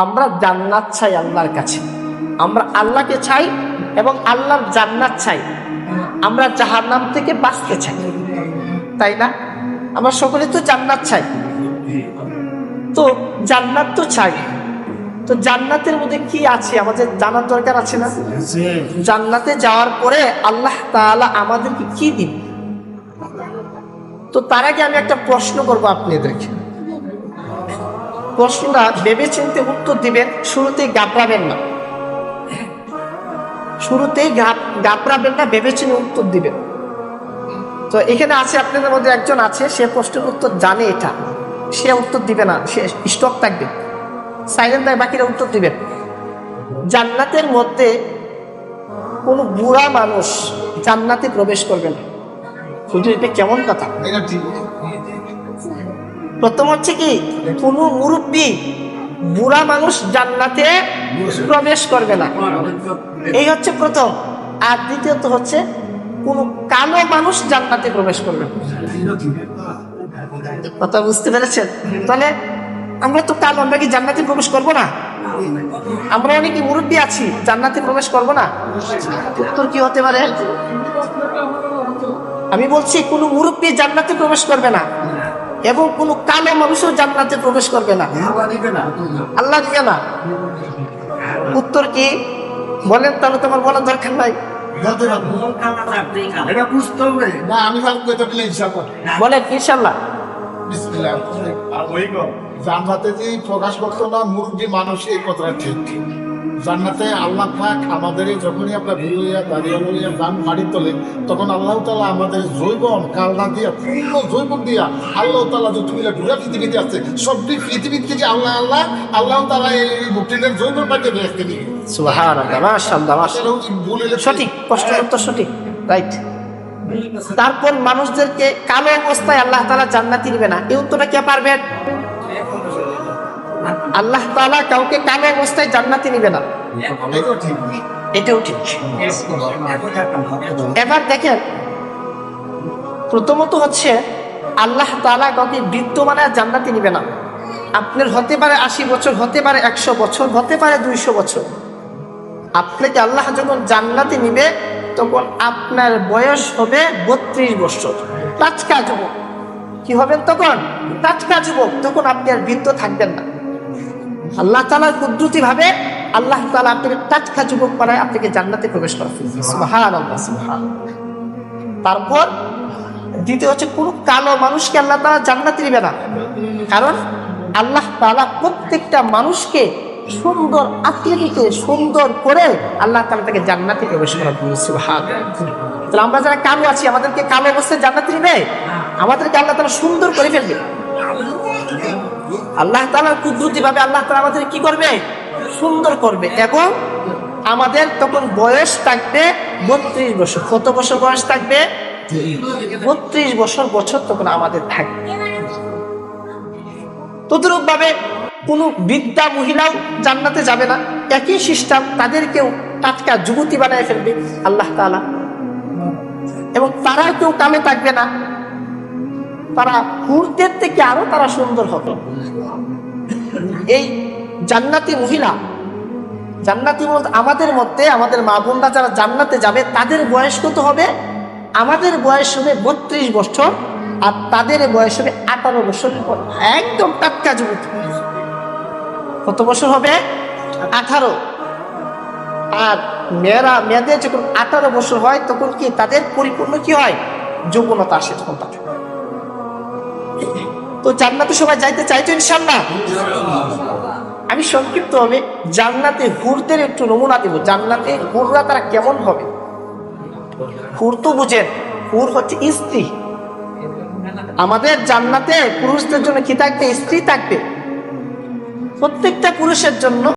আমরা জান্নাত চাই আল্লাহর কাছে, আমরা আল্লাহকে চাই এবং আল্লাহর জান্নাত চাই। আমরা জাহান্নাম থেকে বাঁচতে চাই, তাই না? আমরা সকলে তো জান্নাত চাই। তো জান্নাত তো চাই, তো জান্নাতের মধ্যে কি আছে আমাদের জানার দরকার আছে না? জান্নাতে যাওয়ার পরে আল্লাহ তাআলা আমাদেরকে কি দিবেন? তো তার আগে আমি একটা প্রশ্ন করবো আপনাদেরকে। প্রশ্নটা ভেবে চিন্তে উত্তর দিবেন, শুরুতেই ঘাবড়াবেন না, শুরুতেই ঘাবড়াবেন না, ভেবে চিন্তে উত্তর দিবেন। তো এখানে আছে আপনাদের মধ্যে একজন আছে, সে প্রশ্নের উত্তর জানে, এটা সে উত্তর দিবে না, সে স্টপ থাকবে, সাইলেন্ট থাকবে, বাকিরা উত্তর দিবেন। জান্নাতের মধ্যে কোন বুড়া মানুষ জান্নাতে প্রবেশ করবে না। শুধু এটা কেমন কথা? প্রথম হচ্ছে কি, কোন মুরব্বী বুড়া মানুষ জান্নাতে প্রবেশ করবে না, এই হচ্ছে প্রথম। আর দ্বিতীয়ত হচ্ছে কোন কালো মানুষ জান্নাতে প্রবেশ করবে না। কথা বুঝতে পেরেছেন? তাহলে আমরা তো কালো, আমরা কি জান্নাতে প্রবেশ করবো না? আমরা অনেকে মুরব্বী আছি, জান্নাতে প্রবেশ করবো না? উত্তর কি হতে পারে? আমি বলছি কোন মুরব্বী জান্নাতে প্রবেশ করবে না এবং কোন কালো মানুষও জান্নাতে প্রবেশ করবে না। আল্লাহ দিবে না। উত্তর কি বলেন? তাহলে তোমার বলার দরকার নাই, বলেন ইনশাল্লাহ। জান্নাতে যে প্রকাশ করতো না মুরব্বী মানুষ, এই কথাটা ঠিক। জান্নাতে আল্লাহ পাক আমাদের যখনই আমরা ভিড় হইয়া দাঁড়িয়ে লইয়া গান বাড়ি তোলে, তখন আল্লাহ তাআলা আমাদের জৈবন কালনা দিয়া, পূর্ণ জৈবন দিয়া আল্লাহ তাআলা যতগুলো ঘুরা পৃথিবীতে আছে সবটি পৃথিবী থেকে আল্লাহ আল্লাহ আল্লাহ তাআলা এই মুক্তিদের জৈবন পাকে দেখতে নিয়ে। সুবহানাল্লাহ, মাশাআল্লাহ, মাশাআল্লাহ, সঠিক, প্রশ্নের উত্তর সঠিক, রাইট। তারপর মানুষদেরকে কালো অবস্থায় আল্লাহ তাআলা জান্নাতে দিবে না, এই উত্তরটা কে পারবেন? আল্লাহ তাআলা কাউকে কালো অবস্থায় জান্নাতে নিবে না, এটাও ঠিক। এবার দেখেন, প্রথমত হচ্ছে আল্লাহ তাআলা কাউকে বৃদ্ধ বানায় জান্নাতে নিবে না। আপনার হতে পারে 80 বছর, হতে পারে 100 বছর, হতে পারে 200 বছর। আপনাকে আল্লাহ যখন জান্নাতে নিবে তখন আপনার বয়স হবে 32 বছর, টাটকা যুবক। কি হবেন তখন? টাটকা যুবক। তখন আপনি আর বৃদ্ধ থাকবেন না। আল্লাহ তাআলার কুদরতি ভাবে আল্লাহ তাআলা আপনাকে টাটকা যুবক বানায় আপনাকে জান্নাতে প্রবেশ করাবেন। সুবহানাল্লাহ, সুবহানাল্লাহ। তারপর দ্বিতীয় হচ্ছে কোন কালো মানুষকে আল্লাহ তাআলা জান্নাতে দিবে না, কারণ আল্লাহ তাআলা প্রত্যেকটা মানুষকে সুন্দর আকৃতিতে সুন্দর করে আল্লাহ তাআলা তাকে জান্নাতে প্রবেশ করাবেন। সুবহানাল্লাহ। তাহলে আমরা যারা কালো আছি, আমাদেরকে কালো অবস্থায় জান্নাতে দিবে? আমাদেরকে আল্লাহ তাআলা সুন্দর করে ফেলবে। আল্লাহ তাআলার কুদরতি ভাবে আল্লাহ তাআলা আমাদের কি করবে? সুন্দর করবে। এবং আমাদের তখন বয়স থাকবে 32 বছর। কত বছর বয়স থাকবে? 32 বছর তখন আমাদের থাকবে। তদ্রূপ ভাবে কোন বৃদ্ধা মহিলাও জান্নাতে যাবে না, একই সিস্টেম, তাদেরকেও টাটকা যুবতী বানায় ফেলবে আল্লাহ তাআলা। এবং তারা কেউ কালো থাকবে না, তারা হুরদের থেকে আরো তারা সুন্দর হবে। এই জান্নাতি মহিলা, জান্নাতি আমাদের মধ্যে আমাদের মা বোনরা যারা জান্নাতে যাবে তাদের বয়স কত হবে? আমাদের বয়স হবে 32 বছর আর তাদের বয়স হবে 18 বছর, একদম টাটকা যুবতী। কত বছর হবে? 18। আর মেয়েদের যখন 18 বছর হয় তখন কি তাদের পরিপূর্ণ কি হয়? যৌবনতা আসে তখন তাদের। তো জান্নাতে সবাই যাইতে চাইতো ইনশাআল্লাহ। আমি সংক্ষিপ্ত হবে জান্নাতে হুরদের একটু নমুনা দেব। জান্নাতে হুররা তারা কেমন হবে? হুর তো বুঝেন, হুর হচ্ছে স্ত্রী। আমাদের জান্নাতে পুরুষদের জন্য কি থাকবে? স্ত্রী থাকবে। প্রত্যেকটা পুরুষের জন্য